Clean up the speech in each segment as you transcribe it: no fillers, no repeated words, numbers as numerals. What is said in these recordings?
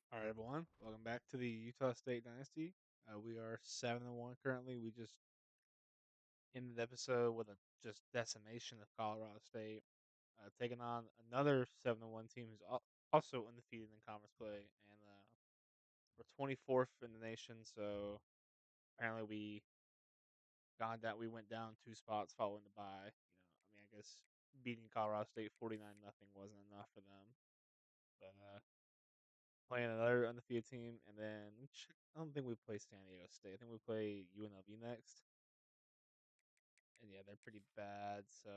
All right, everyone. Welcome back to the Utah State Dynasty. We are 7-1 currently. We just ended the episode with a just decimation of Colorado State, taking on another 7-1 team who's also undefeated in conference play, and we're 24th in the nation. So apparently we went down 2 spots following the bye. I guess beating Colorado State 49-0 wasn't enough for them, but playing another undefeated team, and then I don't think we play San Diego State. I think we play UNLV next, and yeah, they're pretty bad. So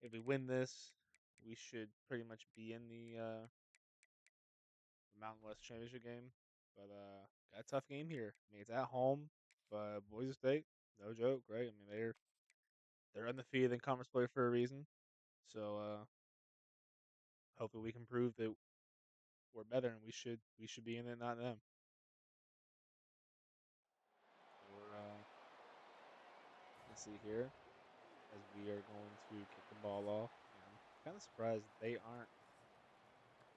if we win this, we should pretty much be in the Mountain West Championship game. But got a tough game here. I mean, it's at home, but Boise State, no joke, right? I mean, they're undefeated in conference play for a reason. So hopefully we can prove that we're better, and we should be in it, not them. So let's see here. As we are going to kick the ball off. And I'm kind of surprised they aren't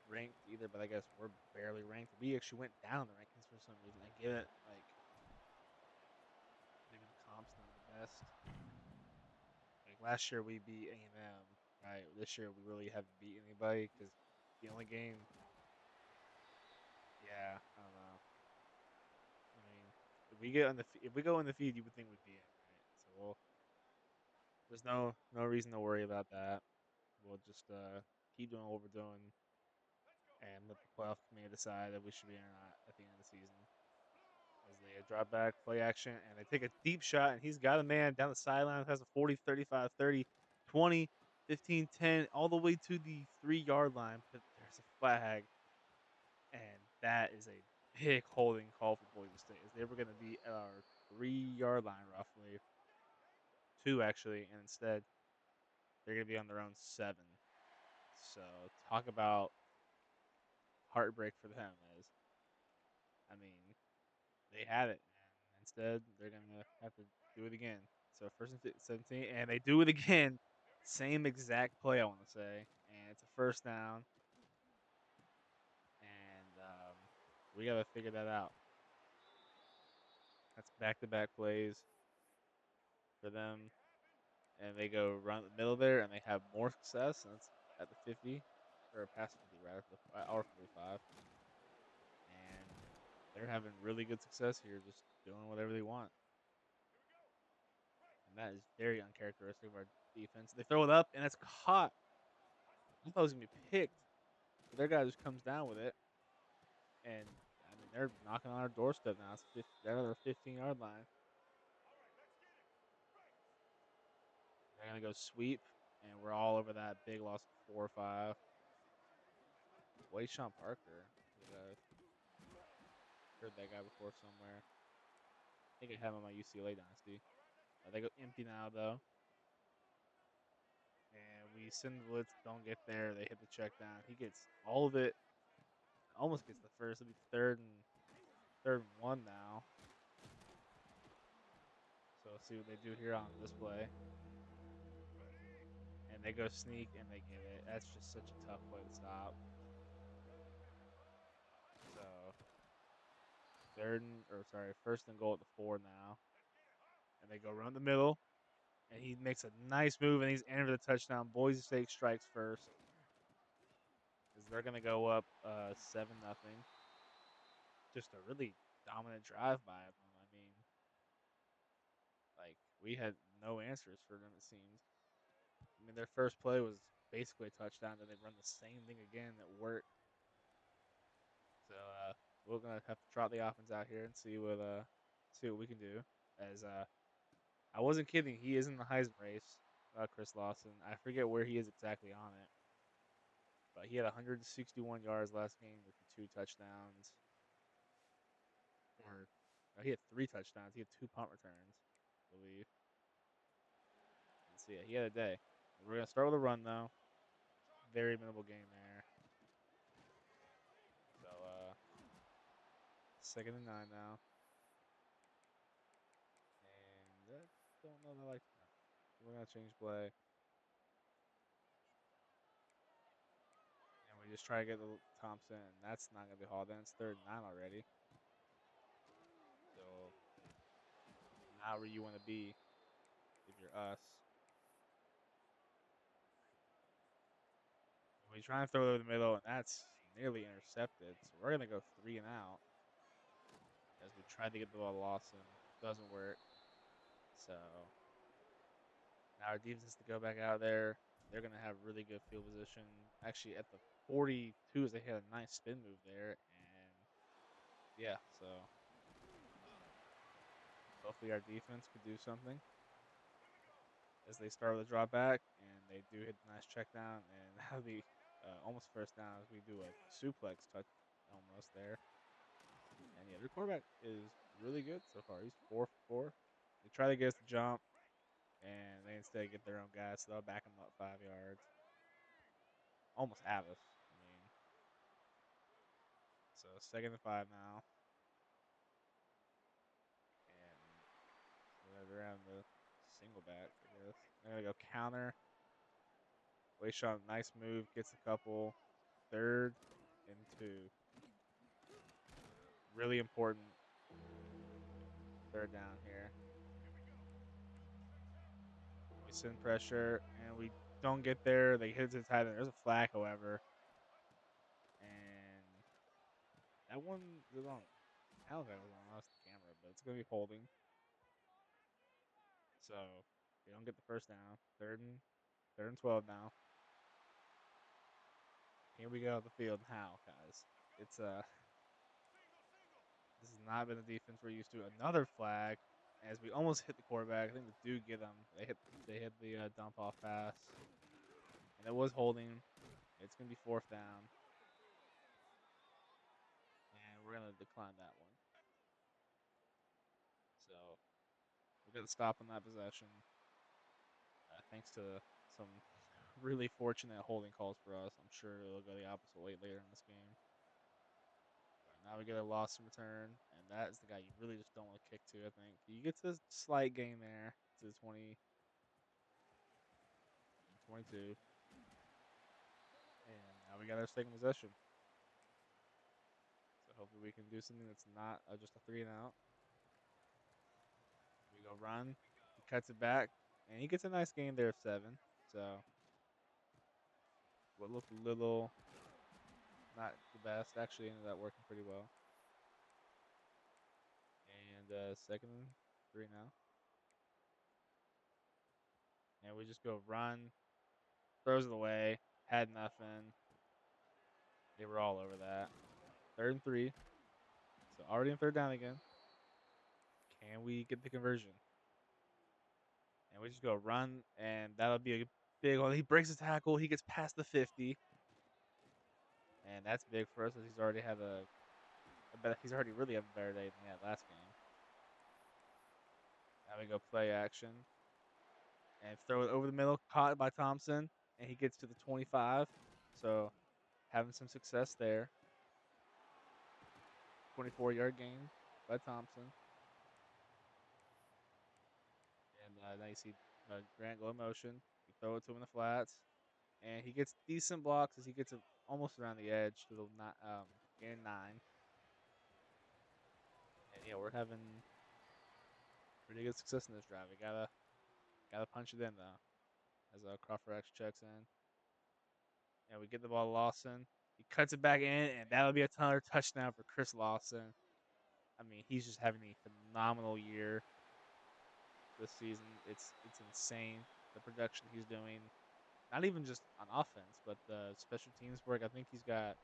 ranked either, but I guess we're barely ranked. We actually went down the rankings for some reason. I get it, like maybe the comp's not the best. Like last year we beat A&M, right? This year we really haven't beat anybody because the only game, yeah, I don't know. I mean, if we go in the feed, you would think we'd be in, right? So there's no reason to worry about that. We'll just keep doing what we're doing and let the playoff committee decide if we should be in or not at the end of the season. As they drop back, play action, and they take a deep shot, and he's got a man down the sideline, has a 40, 35, 30, 20, 15, 10, all the way to the 3 yard line. But there's a flag, and that is a big holding call for Boise State, as they were going to be at our 3 yard line, roughly, two actually, and instead they're going to be on their own 7. So talk about heartbreak for them, as I mean, they had it, and instead they're gonna have to do it again. So first and 17, and they do it again. Same exact play, I want to say, and it's a first down, and we gotta figure that out. That's back-to-back plays for them, and they go run the middle there, and they have more success, and it's at the 50 or past 50, right? Our 45, and they're having really good success here, just doing whatever they want. And that is very uncharacteristic of our defense. They throw it up, and it's caught. I thought it was gonna be picked, but their guy just comes down with it, and I mean they're knocking on our doorstep now. They're at their 15 yard line. They're gonna go sweep, and we're all over that big loss of 4 or 5. Wade Sean Parker, I've heard that guy before somewhere. I think I have him on my UCLA dynasty. They go empty now though, and we send the blitz. Don't get there. They hit the check down. He gets all of it. Almost gets the first. It'll be third and 1 now. So let's see what they do here on this play. And they go sneak and they get it. That's just such a tough play to stop. So first and goal at the 4 now. And they go around the middle. And he makes a nice move and he's entered the touchdown. Boise State strikes first. As they're gonna go up 7-0. Just a really dominant drive by them. I mean, like we had no answers for them, it seems. I mean, their first play was basically a touchdown, then they run the same thing again that worked. So we're gonna have to trot the offense out here and see what we can do. As I wasn't kidding, he is in the Heisman race. Chris Lawson. I forget where he is exactly on it, but he had 161 yards last game with the 2 touchdowns. Or no, he had 3 touchdowns. He had 2 punt returns, I believe. And so yeah, he had a day. We're gonna start with a run though. Very minimal game there. So 2nd and 9 now. And I don't know that I like that. We're gonna change play. And We just try to get the Thompson, and that's not gonna be hauled in. It's 3rd and 9 already. So not where you want to be if you're us. And we try and throw it over the middle, and that's nearly intercepted. So we're gonna go 3-and-out as we try to get the ball to Lawson. Doesn't work. So now our defense has to go back out there. They're gonna have really good field position. Actually, at the 42s, they had a nice spin move there, and yeah. So hopefully our defense could do something as they start with a drop back, and they do hit the nice check down, and that'll be almost first down as we do a suplex touch almost there. And yeah, their quarterback is really good so far. He's 4 for 4. They try to get us to jump, and they instead get their own guys, so they'll back them up 5 yards. Almost have us. I mean, so 2nd and 5 now, and we're gonna around the single back, I guess. They're gonna go counter. Wayshawn, nice move, gets a couple. 3rd and 2. Really important 3rd down here. We send pressure, and we don't get there. They hit it to the tight end. There's a flag, however, and that one was on. I don't think it was on us, the camera, but it's gonna be holding. So they don't get the first down. 3rd and 12 now. Here we go, the field now, guys. It's this has not been the defense we're used to. Another flag, as we almost hit the quarterback. I think we do get them. They hit the dump off pass, and it was holding. It's gonna be 4th down, and we're gonna decline that one. So we're gonna stop on that possession, thanks to some really fortunate holding calls for us. I'm sure it'll go the opposite way later in this game. Now we get a loss in return, and that is the guy you really just don't want to kick to, I think. You get to a slight gain there to 22. And now we got our second possession. So hopefully we can do something that's not just a 3-and-out. We go run. He cuts it back, and he gets a nice gain there of 7. So what looked a little not the best actually ended up working pretty well. And 2nd and 3 now. And we just go run, throws it away, had nothing. They were all over that. 3rd and 3. So already in 3rd down again. Can we get the conversion? And we just go run, and that'll be a big one. He breaks the tackle. He gets past the 50. And that's big for us as he's already had he's already really having a better day than he had last game. Now we go play action. And throw it over the middle, caught by Thompson, and he gets to the 25. So having some success there. 24-yard gain by Thompson. And now you see Grant go in motion. We throw it to him in the flats, and he gets decent blocks as he gets almost around the edge to the gain 9. And yeah, we're having pretty good success in this drive. We gotta punch it in though, as Crawford actually checks in, and we get the ball to Lawson. He cuts it back in, and that'll be another touchdown for Chris Lawson. I mean, he's just having a phenomenal year this season. It's insane the production he's doing. Not even just on offense, but the special teams work. I think he's got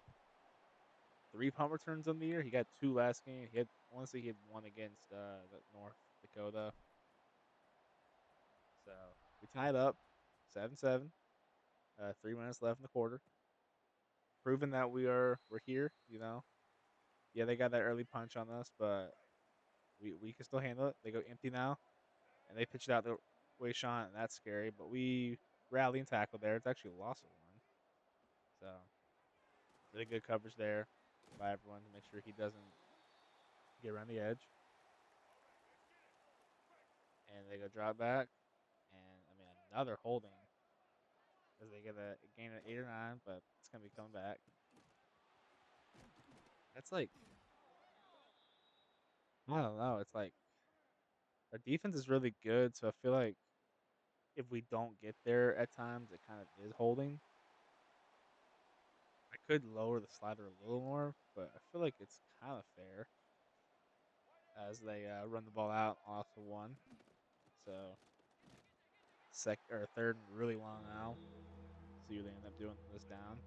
3 punt returns on the year. He got 2 last game. I want to say he had 1 against the North Dakota. So we tied up 7-7. 3 minutes left in the quarter. Proving that we're here. Yeah, they got that early punch on us, but we can still handle it. They go empty now, and they pitch it out the way Sean, and that's scary. But we rally and tackle there. It's actually a loss of 1. So really good coverage there by everyone to make sure he doesn't get around the edge. And they go drop back, and I mean another holding as they get a gain of 8 or 9, but it's gonna be coming back. That's like I don't know. It's like our defense is really good, so I feel like if we don't get there at times, it kind of is holding. I could lower the slider a little more, but I feel like it's kind of fair as they run the ball out off of one. So or third and really long now. See what they end up doing on this down.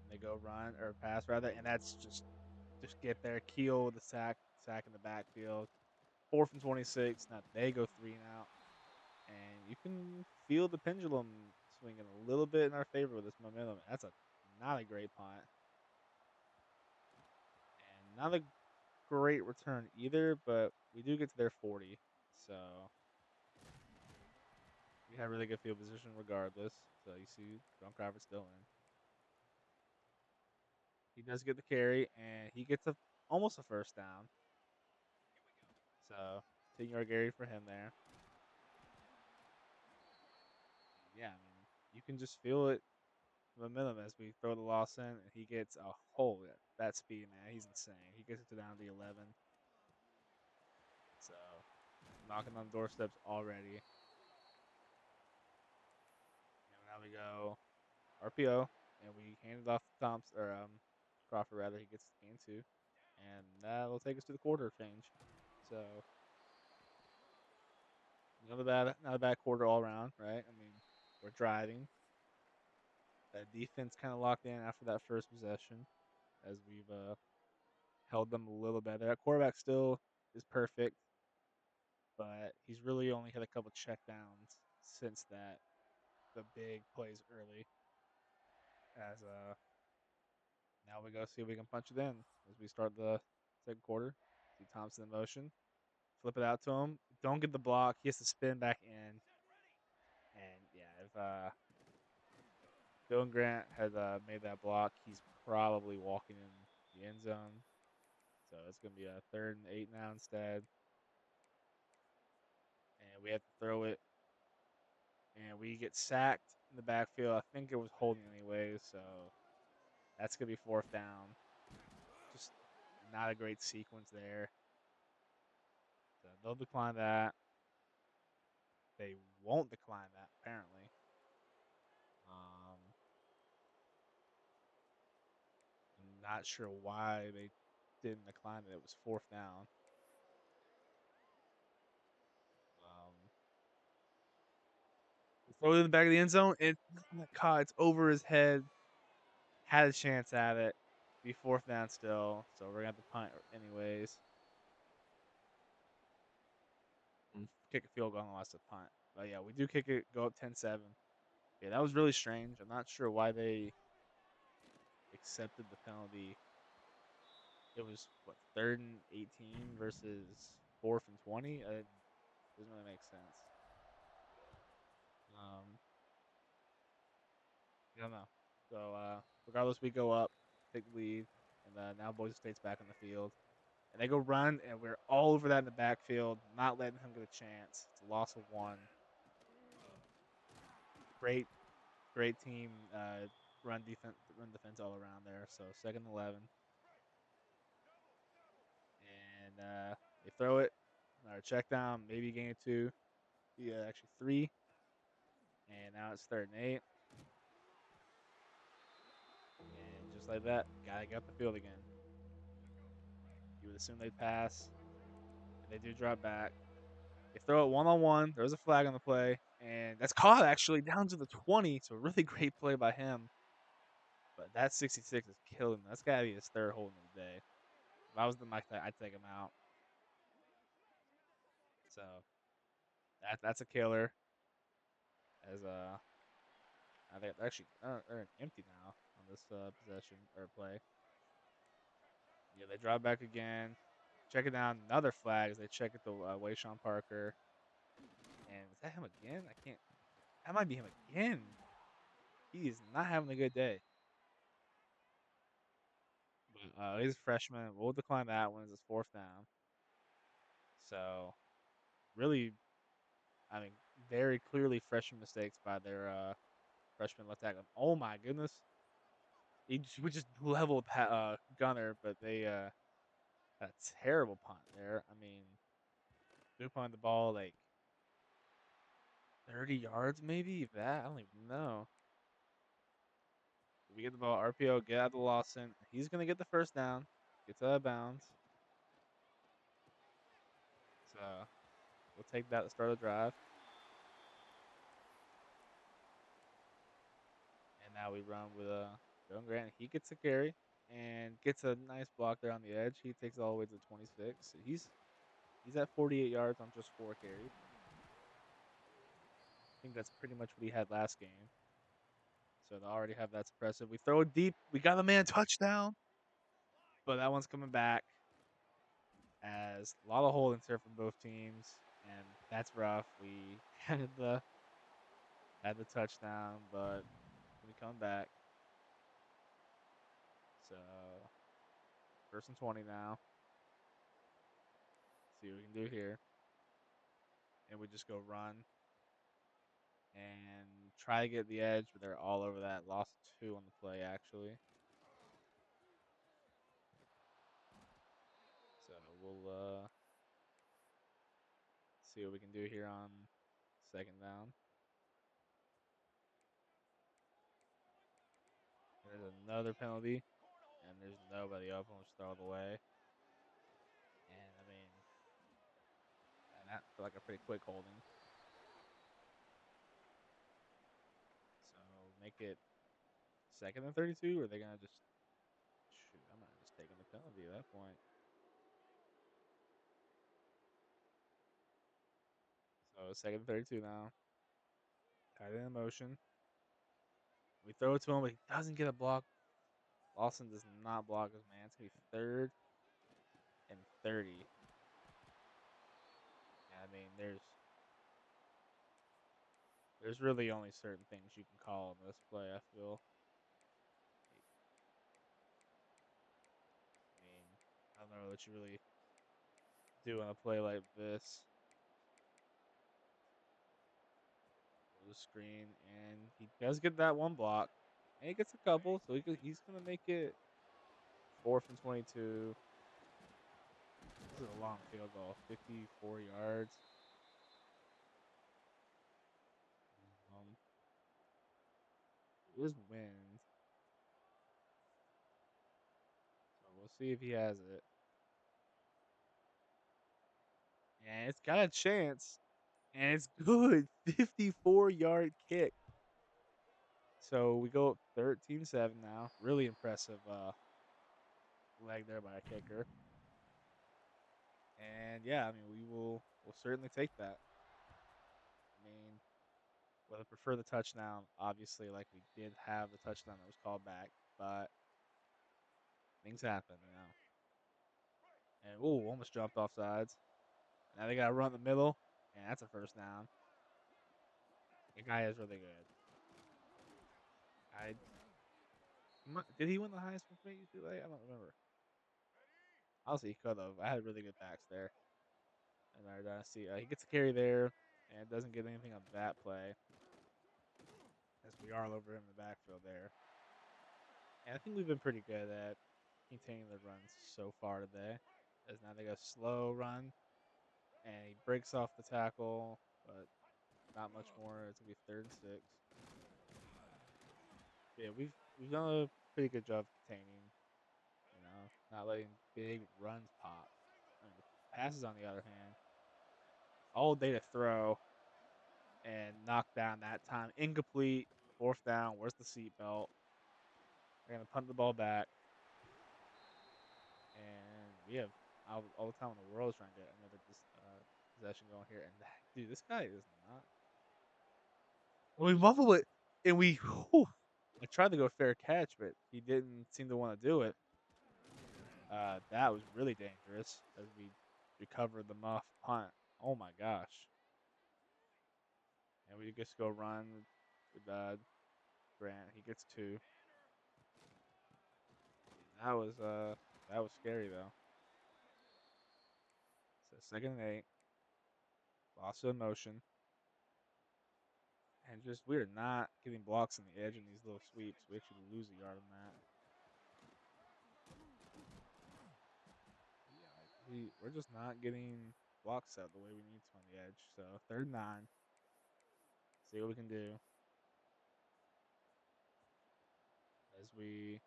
And they go run or pass rather, and that's just get there, keel with the sack in the backfield. 4th and 26. Now they go three and out, and you can feel the pendulum swinging a little bit in our favor with this momentum. That's a not a great punt, and not a great return either. But we do get to their 40, so we have really good field position regardless. So you see, John Crawford still in. He does get the carry, and he gets almost a first down. So 10-yard carry for him there. Yeah, I mean, you can just feel it momentum as we throw the loss in, and he gets a hole. That speed, man, he's insane. He gets it to down to 11. So knocking on doorsteps already. And now we go RPO, and we hand it off to Thompson or Crawford rather. He gets the gain two, and that'll take us to the quarter change. So not a bad quarter all around, right? I mean, we're driving. That defense kind of locked in after that first possession, as we've held them a little better. That quarterback still is perfect, but he's really only had a couple checkdowns since the big plays early. As now we go see if we can punch it in as we start the second quarter. See Thompson in motion, flip it out to him. Don't get the block. He has to spin back in, and yeah, if Dylan Grant had made that block, he's probably walking in the end zone. So it's gonna be a 3rd and 8 now instead, and we have to throw it, and we get sacked in the backfield. I think it was holding anyway, so that's gonna be 4th down. Just not a great sequence there. So they'll decline that. They won't decline that apparently. Um, I'm not sure why they didn't decline it. It was 4th down. Um, throw it in the back of the end zone. Oh my god, it's over his head. Had a chance at it. Be 4th down still, so we're gonna have to punt anyways. Kick a field goal unless a punt. But yeah, we do kick it, go up 10-7. Yeah, that was really strange. I'm not sure why they accepted the penalty. It was what 3rd and 18 versus 4th and 20. It doesn't really make sense. Um, I don't know. So regardless, we go up, take the lead, and now Boise State's back on the field, and they go run, and we're all over that in the backfield, not letting him get a chance. It's a loss of one. Great, great team. Run defense all around there. So 2nd and 11, and they throw it. Or check down, maybe gain of two. Yeah, actually three. And now it's 3rd and 8. And just like that, guy got the field again. You would assume they'd pass, and they do drop back. They throw it 1-on-1. There was a flag on the play, and that's caught actually down to the 20. So a really great play by him. But that 66 is killing him. That's got to be his third holding of the day. If I was the Mike, I'd take him out. So that's a killer. As I think actually they're empty now on this possession or play. Yeah, they drop back again. Check it down. Another flag as they check it to Wayshawn Parker. And is that him again? I can't. That might be him again. He is not having a good day. But he's a freshman. We'll decline that one as his 4th down. So really, I mean, very clearly freshman mistakes by their freshman left tackle. Oh my goodness. we just leveled Gunner, but they a terrible punt there. I mean, they punted the ball like 30 yards, maybe if that. I don't even know. We get the ball, RPO, get out to Lawson. He's gonna get the first down. Gets out of bounds. So we'll take that to start the drive. And now we run with Joan Grant. He gets a carry and gets a nice block there on the edge. He takes it all the way to the 26. He's at 48 yards on just 4 carries. I think that's pretty much what he had last game. So to already have that's impressive. We throw it deep. We got a man touchdown. But that one's coming back as a lot of holdings here from both teams, and that's rough. We had the touchdown, but we come back. So first and 20 now. See what we can do here. And we just go run and try to get the edge, but they're all over that. Lost 2 on the play, actually. So we'll see what we can do here on second down. There's another penalty, and there's nobody open. We'll just throw it away. And I mean, and that felt like a pretty quick holding. So make it second and 32, or are they gonna just shoot? I'm not just taking the penalty at that point. So second and 32 now. Tight end in motion. We throw it to him, but he doesn't get a block. Lawson does not block his man. It's gonna be third and 30. And I mean, there's really only certain things you can call in this play. I feel. I mean, I don't know what you really do on a play like this. The screen, and he does get that one block, and he gets a couple, so he's gonna make it fourth and 22. This is a long field goal, 54 yards. Um, it is wind, so we'll see if he has it. And it's got a chance, and it's good. 54-yard kick. So we go up 13-7 now. Really impressive leg there by a kicker. And yeah, I mean we'll certainly take that. I mean, would I prefer the touchdown? Obviously, like we did have the touchdown that was called back, but things happen, you know. And ooh, almost jumped off sides. Now they gotta run the middle, and that's a first down. The guy is really good. I did he win the highest for me today? I don't remember. Honestly, he could have. I had really good backs there. And our dynasty, he gets a carry there, and doesn't get anything on that play, as we are all over him in the backfield there. And I think we've been pretty good at containing the runs so far today. As now they go slow run, and he breaks off the tackle, but not much more. It's gonna be third and 6. Yeah, we've done a pretty good job containing, not letting big runs pop. I mean, the passes on the other hand, all day to throw and knock down that time. Incomplete, fourth down. Where's the seatbelt? They're gonna punt the ball back, and we have all the time in the world trying to get another possession going here. And dude, this guy is not. We muffle it, and I tried to go fair catch, but he didn't seem to want to do it. That was really dangerous as we recovered the muff punt. Oh my gosh! And we just go run with Grant. He gets 2. That was scary though. So second and 8, loss of motion, and just we are not getting blocks on the edge in these little sweeps. We actually lose a yard on that. we're just not getting blocks out the way we need to on the edge. So 3rd and 9. See what we can do as we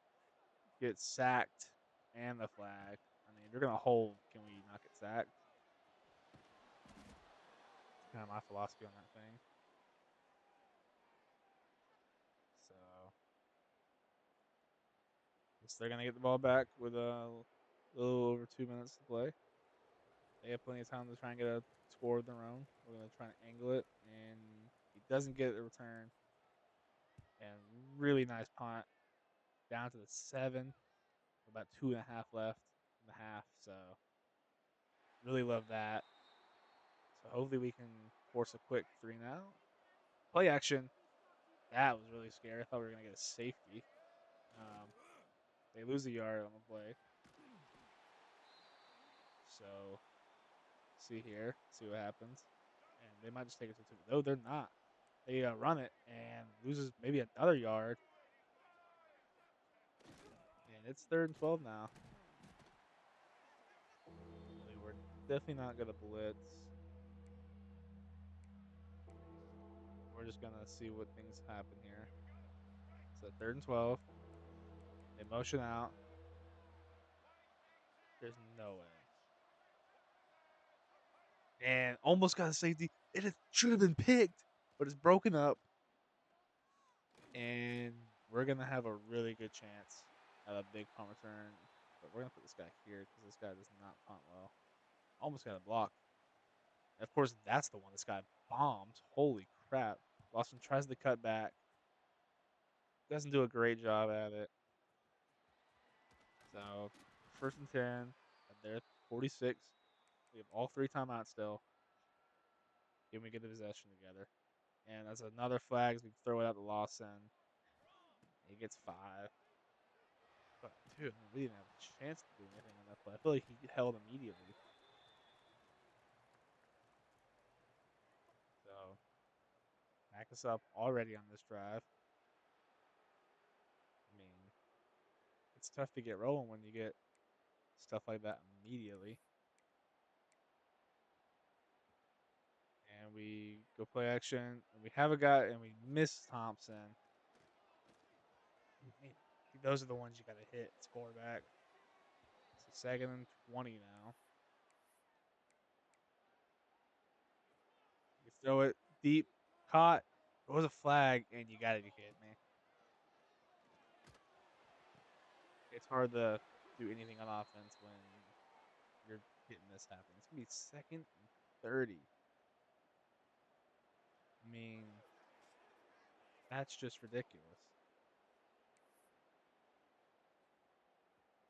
get sacked and the flag. I mean, they're gonna hold. Can we not get sacked? It's kind of my philosophy on that thing. So guess they're gonna get the ball back with a little over 2 minutes to play. They have plenty of time to try and get a score of their own. We're gonna try to angle it, and he doesn't get the return. And really nice punt down to the 7. About 2.5 left in the half. So really love that. So hopefully we can force a quick 3 now. Play action. That was really scary. I thought we were gonna get a safety. Um, they lose a yard on the play. So see here, see what happens, and they might just take it to 2. No, they're not. They run it and loses maybe another yard, and it's 3rd and 12 now. I mean, we're definitely not gonna blitz. We're just gonna see what things happen here. So 3rd and 12. They motion out. There's no way. And almost got a safety. It should have been picked, but it's broken up. And we're going to have a really good chance at a big punt return. But we're going to put this guy here because this guy does not punt well. Almost got a block. And of course, that's the one this guy bombs. Holy crap. Lawson tries to cut back. Doesn't do a great job at it. So, 1st and 10. At their 46. We have all 3 timeouts still. Can we get the possession together? And that's another flag as we throw it out to Lawson. He gets 5. But, dude, I mean, we didn't have a chance to do anything on that play. I feel like he held immediately. So, back us up already on this drive. I mean, it's tough to get rolling when you get stuff like that immediately. And we go play action, and we have a guy, and we miss Thompson. Man, those are the ones you got to hit, score back. So 2nd and 20 now. You throw it deep, caught. It was a flag, and you got to be kidding me. It's hard to do anything on offense when you're getting this happen. It's gonna be 2nd and 30. I mean, that's just ridiculous.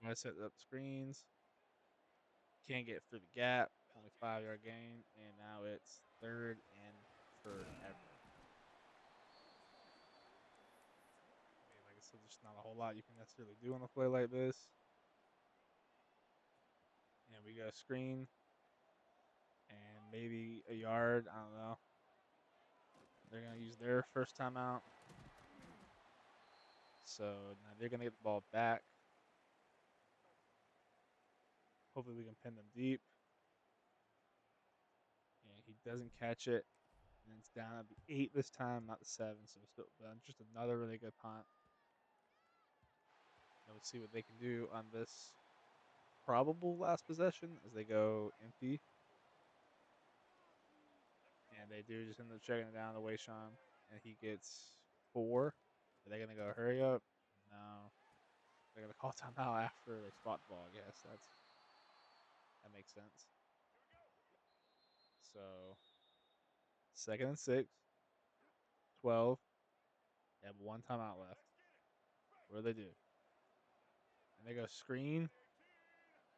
I set up screens, can't get through the gap, only 5 yard gain, and now it's third and forever. I mean, like I said, there's not a whole lot you can necessarily do on a play like this. And we got a screen and maybe a yard. I don't know. They're gonna use their first timeout, so now they're gonna get the ball back. Hopefully, we can pin them deep. And he doesn't catch it, and it's down at the 8 this time, not the 7. So still, just another really good punt. And we'll see what they can do on this probable last possession as they go empty. And they do just end up checking it down to Wayshawn, and he gets 4. Are they gonna go hurry up? No, they're gonna call timeout after they spot the ball. I guess that makes sense. So 2nd and 6, 12. They have 1 timeout left. What do they do? And they go screen,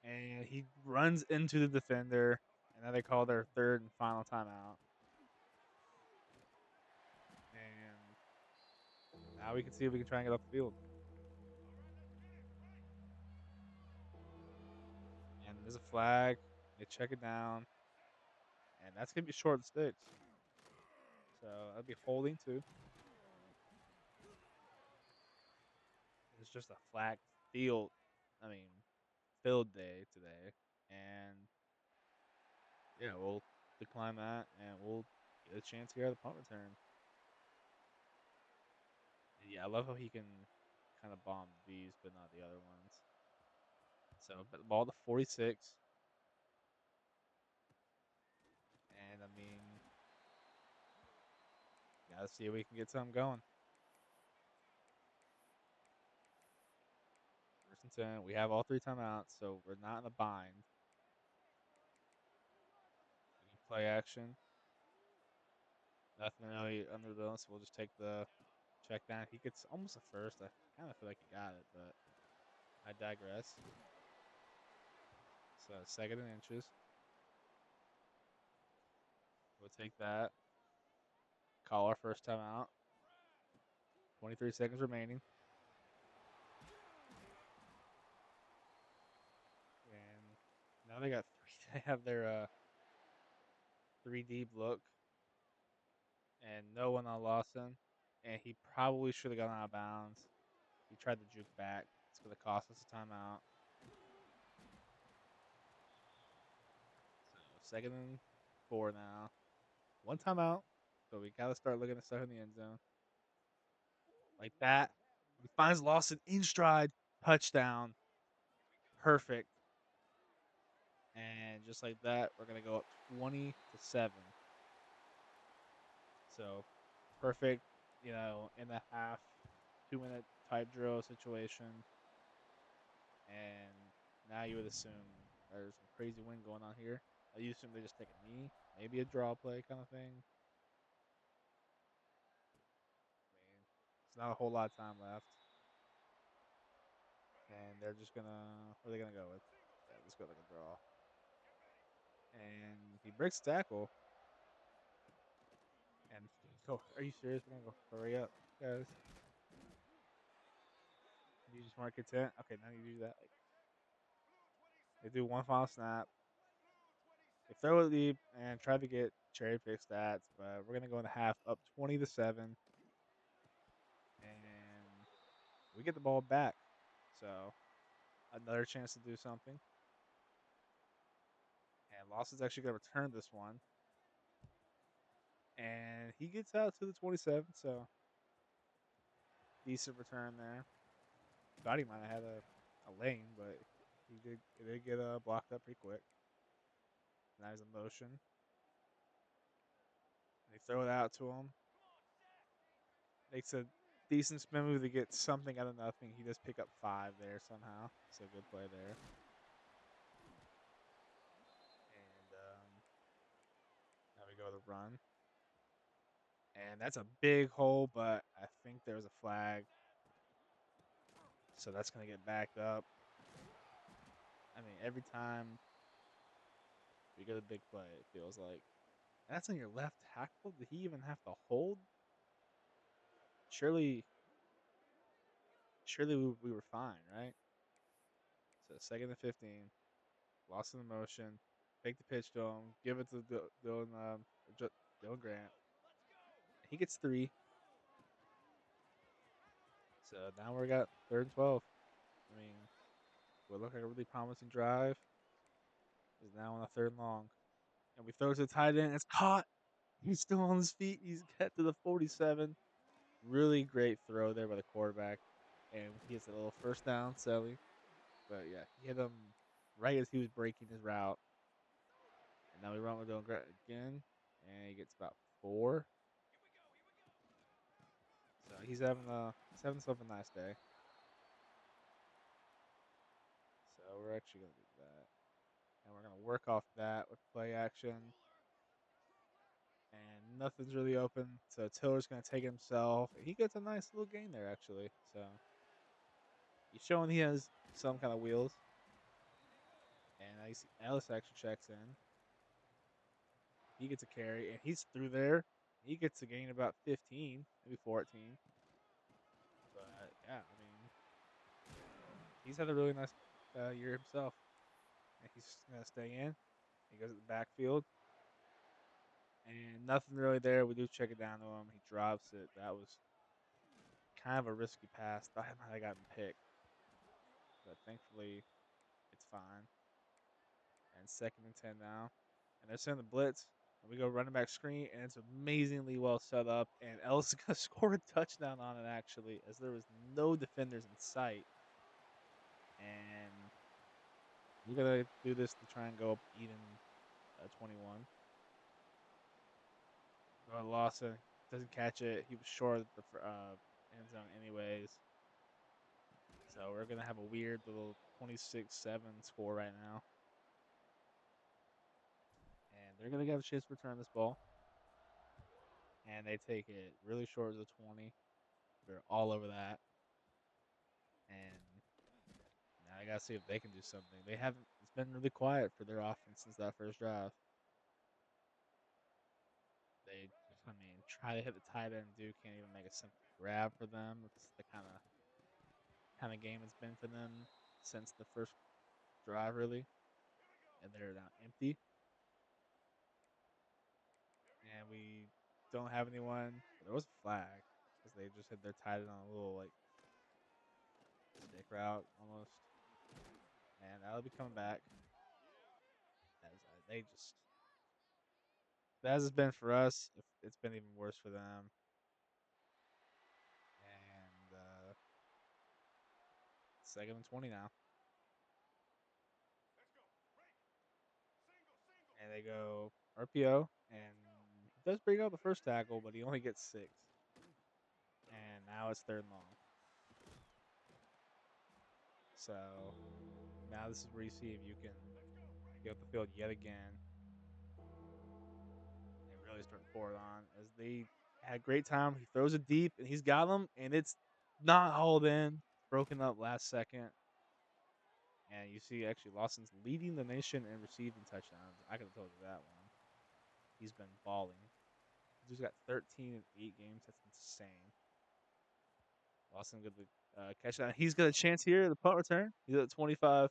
and he runs into the defender, and then they call their 3rd and final timeout. And now we can see if we can try and get off the field. And there's a flag. They check it down, and that's gonna be short of sticks. So that'll be holding too. It's just a flag field. I mean, field day today. and yeah, we'll decline that, and we'll get a chance here at the punt return. And yeah, I love how he can kind of bomb these, but not the other ones. So, but the ball to 46, and I mean, gotta see if we can get something going. First and 10. We have all three timeouts, so we're not in a bind. We can play action. Nothing really under the gun, so we'll just take the check down. He gets almost a first. I kind of feel like he got it, but I digress. So second and inches. We'll take that. Call our first timeout. 23 seconds remaining. And now they got three. They have their three deep look, and no one on Lawson. And he probably should have gone out of bounds. He tried to juke back. It's going to cost us a timeout. So second and 4 now. One timeout. So we got to start looking at stuff in the end zone. Like that. He finds Lawson in stride. Touchdown. Perfect. And just like that, we're going to go up 20-7. So perfect, in the half, 2 minute type drill situation. And now you would assume there's some crazy wind going on here. You assume they just take a knee, maybe a draw play kind of thing. I mean, it's not a whole lot of time left. And they're just gonna, what are they gonna go with? Yeah, let's go like a draw. And he breaks the tackle. And go, are you serious? We're gonna go, hurry up, guys. You just want content? Okay, now you do that. Like, they do one final snap. They throw it deep and try to get cherry pick stats, but we're gonna go in the half up 20-7, and we get the ball back. So another chance to do something. And Lawson's actually gonna return this one, and he gets out to the 27. So decent return there. Thought he might have had a lane, but he did get blocked up pretty quick. Now he's in motion. They throw it out to him. Makes a decent spin move to get something out of nothing. He does pick up 5 there somehow. So good play there. And now we go to the run. And that's a big hole, but I think there was a flag. So that's going to get backed up. I mean, every time we get a big play, it feels like. And that's on your left tackle? Did he even have to hold? Surely, surely we were fine, right? So second and 15. Lost in the motion. Take the pitch to him. Give it to Dylan Grant. He gets 3. So now we got third and 12. I mean, what looked like a really promising drive is now on a third and long. And we throw it to the tight end. It's caught. He's still on his feet. He's got to the 47. Really great throw there by the quarterback. And he gets a little first down, Sally. But yeah, he hit him right as he was breaking his route. And now we run with Dylan Grant again. And he gets about 4. So he's having himself a nice day. So we're actually gonna do that. And we're gonna work off that with play action. And nothing's really open. So Tiller's gonna take it himself. He gets a nice little gain there actually. So he's showing he has some kind of wheels. And I see Ellis actually checks in. He gets a carry and he's through there. He gets a gain about 15, maybe 14. But yeah, I mean, he's had a really nice year himself. And he's gonna stay in. He goes to the backfield. And nothing really there. We do check it down to him. He drops it. That was kind of a risky pass. Thought he might have gotten picked, but thankfully it's fine. And 2nd and 10 now. And they're sending the blitz. And we go running back screen, and it's amazingly well set up. And Ellis is going to score a touchdown on it, actually, as there was no defenders in sight. And we're going to do this to try and go up even 21. Lawson doesn't catch it. He was short of the end zone anyways. So we're going to have a weird little 26-7 score right now. And they're going to have a chance to return this ball. And they take it really short of the 20. They're all over that. And now I got to see if they can do something. They haven't, it's been really quiet for their offense since that first drive. They, I mean, try to hit the tight end, can't even make a simple grab for them. It's the kind of game it's been for them since the first drive, really. And they're now empty. And we don't have anyone. There was a flag because they just had their tight end on a little like stick route almost. And that'll be coming back. As they just as it's been for us, it's been even worse for them. And 2nd and 20 now. And they go RPO, and he does bring out the first tackle, but he only gets 6. And now it's 3rd and long. So now this is where you see if you can get up the field yet again and really start to pour it on. As they had a great time, he throws it deep, and he's got them, and it's not hauled in, broken up last second. And you see, actually, Lawson's leading the nation in receiving touchdowns. I could have told you that one. He's been balling. He's got 13 in 8 games. That's insane. Lawson good to catch that. He's got a chance here. The punt return. He's at 25.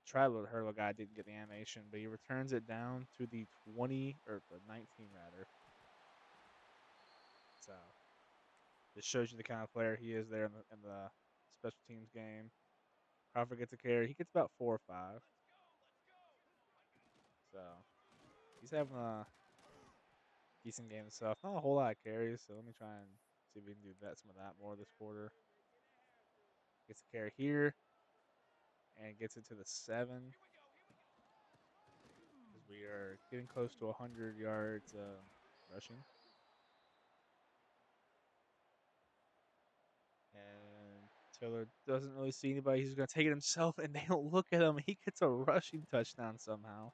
Tribal Hurlo guy didn't get the animation, but he returns it down to the 20 or the 19 rather. So this shows you the kind of player he is there in the special teams game. Crawford gets a carry. He gets about 4 or 5. So he's having a decent game himself. Not a whole lot of carries, so let me try and see if we can do some of that more this quarter. Gets a carry here and gets it to the 7 because we are getting close to 100 yards rushing. And Taylor doesn't really see anybody. He's going to take it himself, and they don't look at him. He gets a rushing touchdown somehow.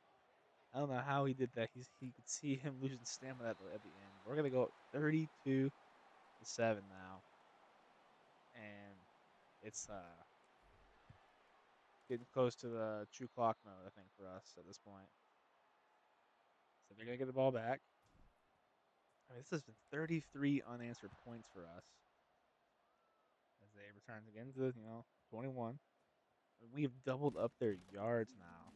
I don't know how he did that. He could see him losing stamina at the end. We're going to go 32-7 now. And it's getting close to the true clock mode, I think, for us at this point. So they're going to get the ball back. I mean, this has been 33 unanswered points for us. As they return again to, 21. We have doubled up their yards now.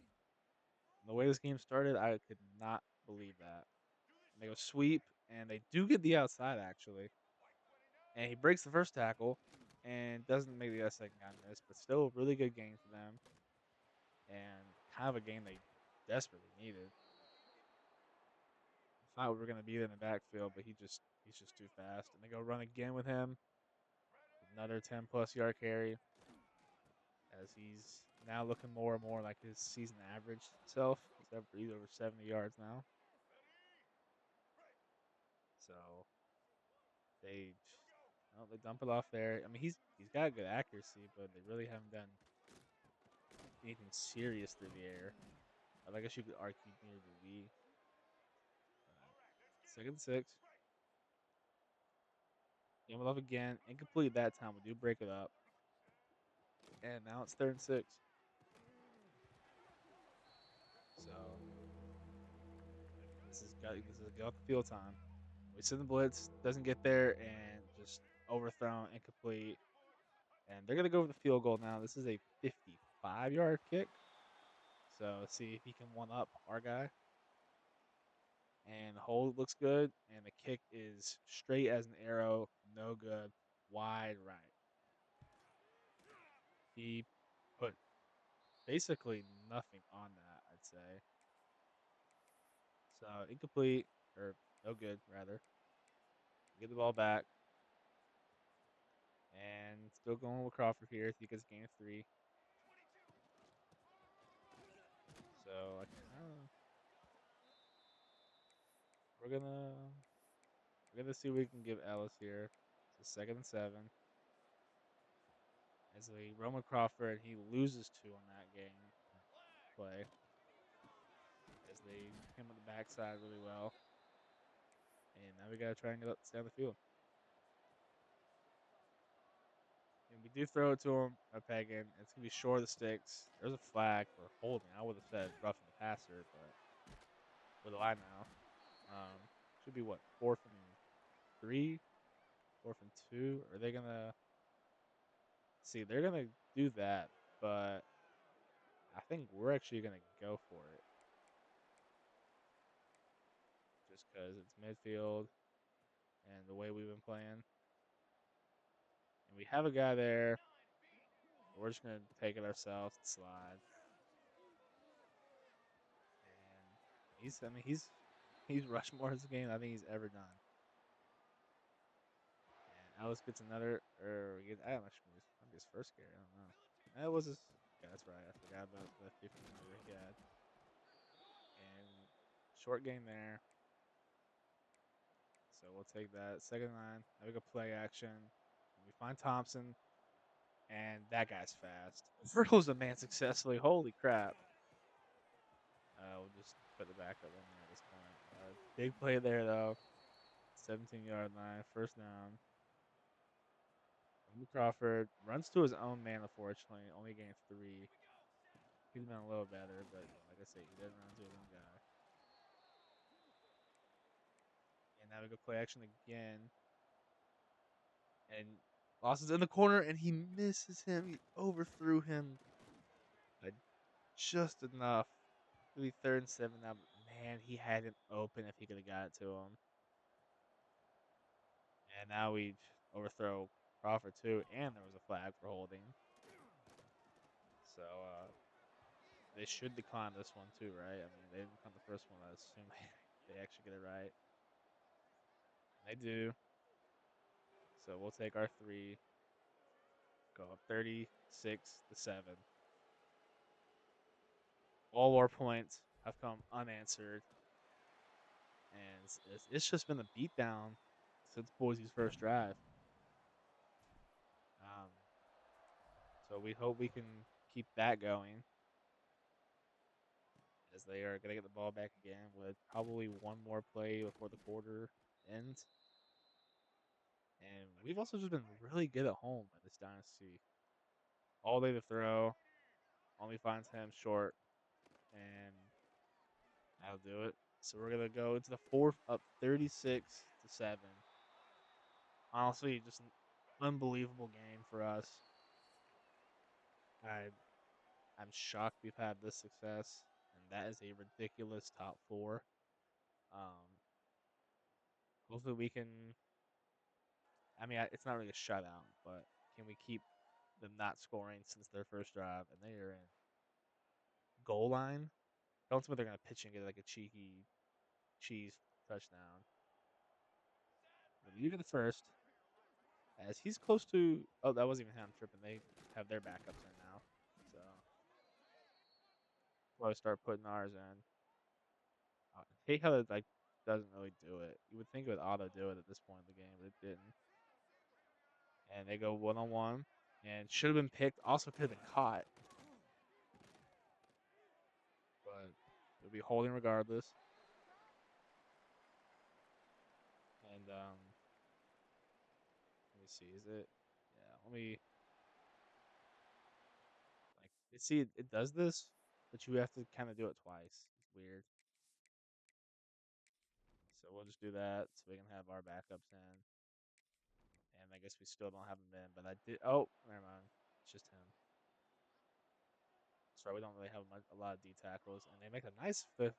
And the way this game started, I could not believe that. And they go sweep, and they do get the outside, actually. And he breaks the first tackle and doesn't make the second guy miss, but still a really good game for them. And kind of a game they desperately needed. I thought we were going to beat him in the backfield, but he's just too fast. And they go run again with him. Another 10-plus yard carry. As he's now looking more and more like his season average self. He's over 70 yards now. So they they dump it off there. I mean, he's got good accuracy, but they really haven't done anything serious through the air. I guess you could argue near the league. 2nd and 6. Game it off again. Incomplete that time. We do break it up. And now it's 3rd and 6. So this is get off the field time. We send the blitz, doesn't get there, and just overthrown, incomplete. And they're gonna go for the field goal now. This is a 55-yard kick. So let's see if he can one up our guy. And the hold looks good, and the kick is straight as an arrow, no good, wide right. He put basically nothing on that, I'd say. So incomplete or no good rather. Get the ball back and still going with Crawford here. He gets a gain of 3. So I kind of we're gonna we're gonna see what we can give Ellis here. So 2nd and 7. As we run with Crawford, he loses 2 on that game play as they him on the backside really well. And now we gotta try and get up down the field. And we do throw it to him, a Pagan. It's gonna be short of the sticks. There's a flag for holding. I would have said roughing the passer, but where do I now? Should be what 4th and 3, 4th and 2. Are they gonna see? They're gonna do that, but I think we're actually gonna go for it just because it's midfield and the way we've been playing, and we have a guy there. We're just gonna take it ourselves and slide. And I mean, he's rushed more this game than I think he's ever done. And Alice gets another, or I don't know, might be his first carry. I don't know. That was his. Yeah, that's right. I forgot about the 15-yarder he had. And short game there. So we'll take that. 2nd and 9. Now we go play action. And we find Thompson, and that guy's fast. Verticals a man successfully. Holy crap. We'll just put the backup in there at this point. Big play there, though. 17-yard line. First down. Crawford runs to his own man, unfortunately. Only gained 3. He's been a little better, but like I said, he didn't run to his own guy. And now we go play action again. And Lawson's in the corner, and he misses him. He overthrew him by just enough. It'll be 3rd and 7 now. But man, he had him open if he could have got it to him. And now we overthrow Crawford too, and there was a flag for holding. So they should decline this one too, right? I mean, they didn't decline the first one. I assume they actually get it right. They do. So we'll take our 3, go up 36-7. All our points have come unanswered, and it's just been a beatdown since Boise's first drive. Um, so we hope we can keep that going as they are going to get the ball back again with probably one more play before the quarter ends. And we've also just been really good at home in this dynasty. All day to throw, only finds him short, and that'll do it. So we're gonna go into the 4th, up 36-7. Honestly, just an unbelievable game for us. I I'm shocked we've had this success, and that is a ridiculous top 4. Um, hopefully we can. I mean, it's not really a shutout, but can we keep them not scoring since their first drive, and they are in goal line? Don't tell me they're gonna pitch and get like a cheeky cheese touchdown. But you get the first, as he's close to. Oh, that wasn't even him tripping. They have their backups in now, so we'll start putting ours in. I hate how it like doesn't really do it. You would think it would auto do it at this point in the game, but it didn't. And they go 1-on-1, and should have been picked. Also could have been caught, but it'll be holding regardless. And let me see. Is it? Yeah. Let me like see. It does this, but you have to kind of do it twice. It's weird. So we'll just do that so we can have our backups in. And I guess we still don't have him in, but I did. Oh, never mind. It's just him. Sorry, we don't really have a lot of D tackles, and they make a nice fifth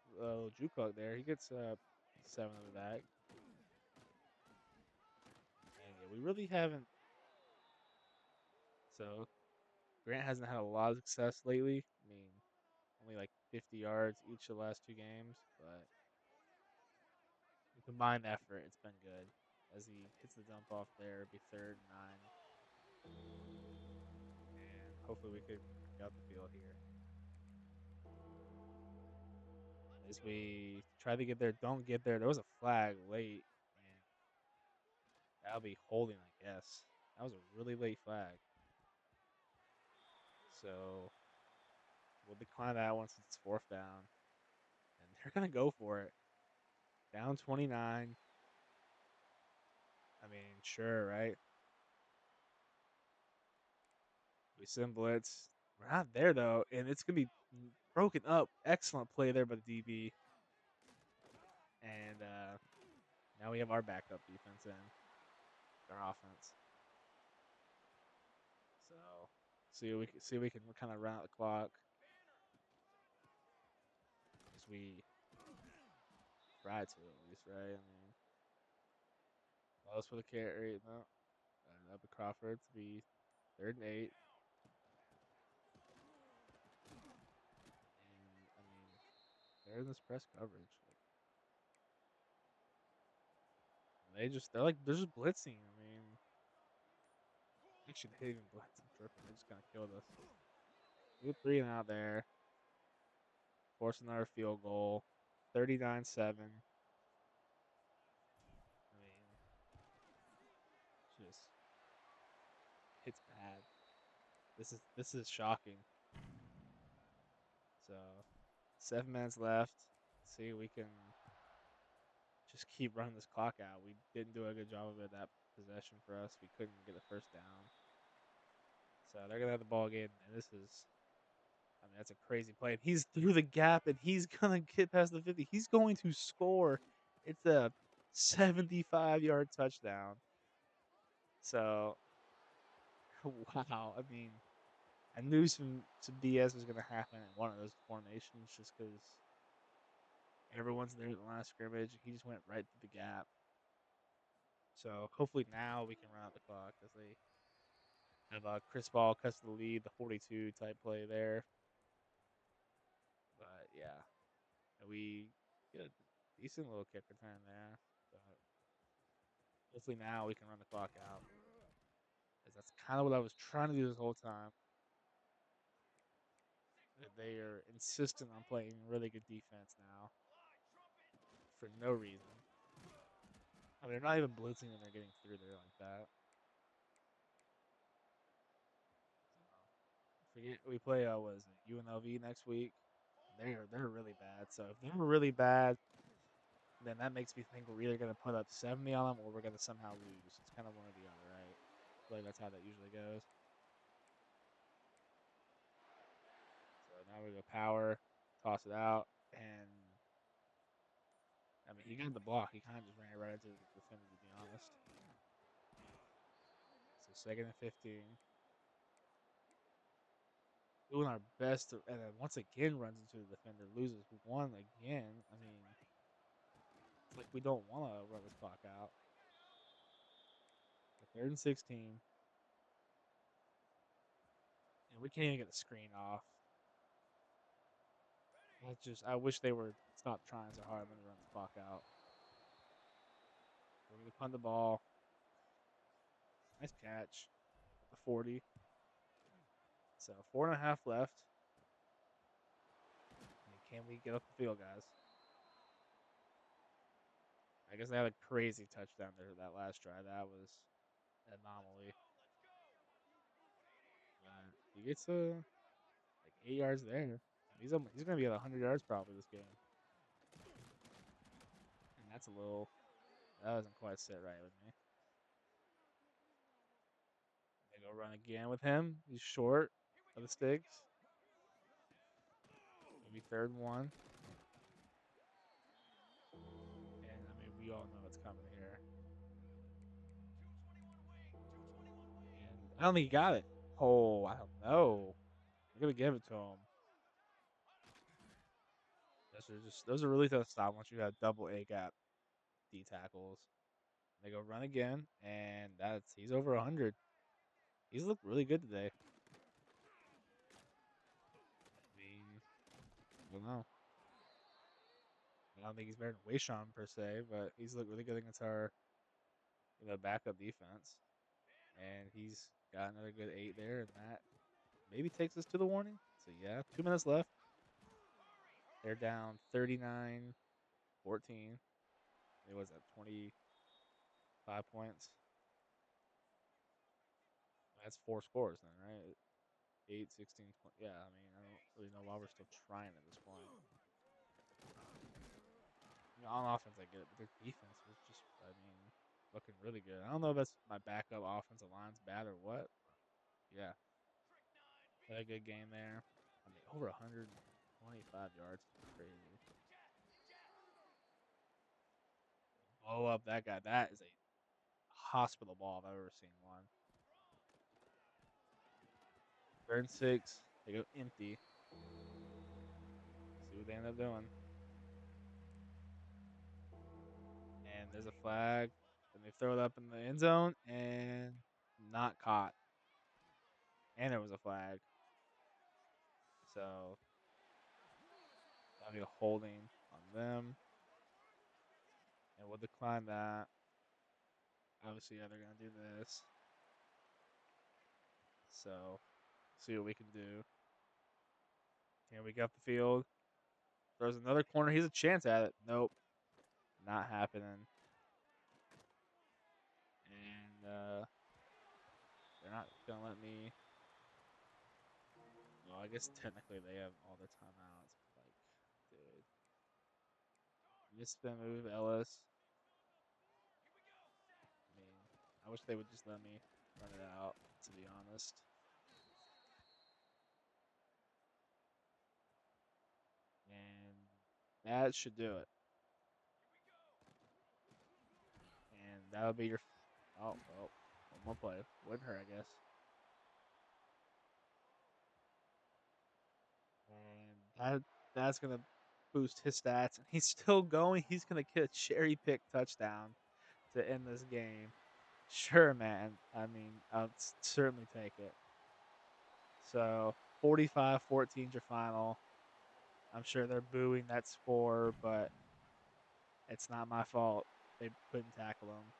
Jukok there. He gets 7 of the bag, and yeah, we really haven't. So Grant hasn't had a lot of success lately. I mean, only like 50 yards each of the last two games, but the combined effort, it's been good. As he hits the dump off there, it'll be 3rd and 9, and hopefully we could get out the field here. As we try to get there, don't get there. There was a flag late, and that'll be holding, I guess. That was a really late flag. So we'll decline that once it's 4th down. And they're going to go for it. Down 29. I mean, sure, right? We send blitz. We're not there, though. And it's going to be broken up. Excellent play there by the DB. And now we have our backup defense in our offense. So see we can kind of run out the clock as we try to at least, right? I mean, close for the carry. No, up to Crawford to be 3rd and 8. And I mean, they're in this press coverage. Like, they're just blitzing. I mean, actually they didn't even blitz. I'm tripping. They just kind of killed us. We get 3 and out there. Force another field goal. 39-7. I mean, just it's bad. This is shocking. So 7 minutes left. See, we can just keep running this clock out. We didn't do a good job of it that possession for us. We couldn't get the 1st down. So they're gonna have the ball again, and this is, I mean, that's a crazy play. And he's through the gap, and he's gonna get past the 50. He's going to score. It's a 75-yard touchdown. So, wow. I mean, I knew some BS was gonna happen in one of those formations just because everyone's there at the line of scrimmage. He just went right through the gap. So hopefully now we can run out the clock as they have Chris Ball cuts the lead, the 42 type play there. But yeah, we get a decent little kick return there. But hopefully now we can run the clock out. Because that's kind of what I was trying to do this whole time. They are insistent on playing really good defense now for no reason. I mean, they're not even blitzing and they're getting through there like that. Forget we play what is it, UNLV next week. They're really bad. So if they're really bad, then that makes me think we're either gonna put up 70 on them or we're gonna somehow lose. It's kind of one or the other, right? I feel like that's how that usually goes. So now we go power, toss it out, and I mean he got the block. He kind of just ran it right into the defender, to be honest. So 2nd and 15. Doing our best, and then once again runs into the defender, loses one again. I mean, it's like we don't want to run this clock out. 3rd and 16, and we can't even get the screen off. I wish they were stop trying so hard when they run the clock out. We're gonna punt the ball. Nice catch at the 40. So 4.5 left. And can we get up the field, guys? I guess they had a crazy touchdown there that last drive. That was an anomaly. But he gets like 8 yards there. He's gonna be at 100 yards probably this game. And that's a little, that doesn't quite sit right with me. They go run again with him. He's short of the sticks. Maybe 3rd and 1. And I mean, we all know what's coming here. And I don't think he got it. Oh, I don't know. I'm gonna give it to him. Those are really tough to stop once you have double A gap D tackles. They go run again, and he's over 100. He's looked really good today. I don't know. I don't think he's better than Wayshawn per se, but he's looked really good against our backup defense, and he's got another good 8 there, and that maybe takes us to the warning. So yeah, 2 minutes left. They're down 39-14. It was at 25 points. That's 4 scores then, right? 8, 16, 20. Yeah, I mean, I don't really know why we're still trying at this point. On offense, I get it, but their defense was just, I mean, looking really good. I don't know if that's my backup offensive line's bad or what. Yeah, had a good game there. I mean, over 125 yards is crazy. Blow up that guy. That is a hospital ball if I've ever seen one. Third and 6. They go empty. See what they end up doing. And there's a flag. And they throw it up in the end zone and not caught. And there was a flag. So that'll be a holding on them. And we'll decline that. Obviously, yeah, they're going to do this. So see what we can do. Here we got the field. Throws another corner. He's a chance at it. Nope. Not happening. And they're not going to let me. Well, I guess technically they have all their timeouts. But like, dude. Misspin move, Ellis. I mean, I wish they would just let me run it out, to be honest. And that should do it. And that'll be your. Oh, well. One more play. Wouldn't hurt, I guess. And that's going to boost his stats. And he's still going. He's going to get a cherry pick touchdown to end this game. Sure, man. I mean, I'll certainly take it. So 45-14 is your final. I'm sure they're booing that score, but it's not my fault. They couldn't tackle him.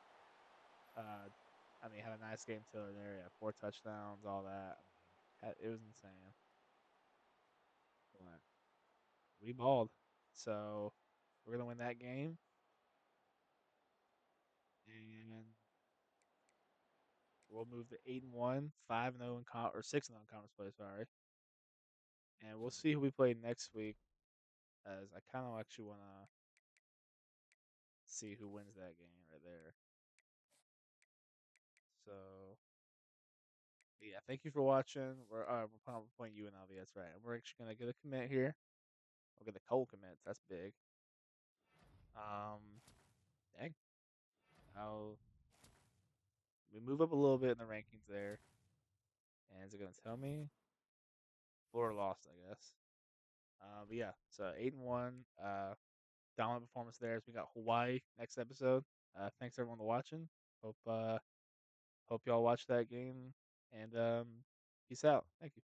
I mean, had a nice game Tiller there. Yeah, 4 touchdowns, all that. I mean, it was insane. But we balled. So we're gonna win that game, and we'll move to 8-1, 5-0 in or 6-0 in conference play. Sorry, and we'll see who we play next week. As I kind of actually want to see who wins that game right there. So yeah, thank you for watching. We're playing UNLV. That's right. And we're actually gonna get a commit here. We'll get the cold commits. That's big. Dang. Now we move up a little bit in the rankings there. And is it gonna tell me? Florida lost, I guess. But yeah, so 8-1. Dominant performance there as we got Hawaii next episode. Thanks everyone for watching. Hope y'all watch that game and peace out. Thank you.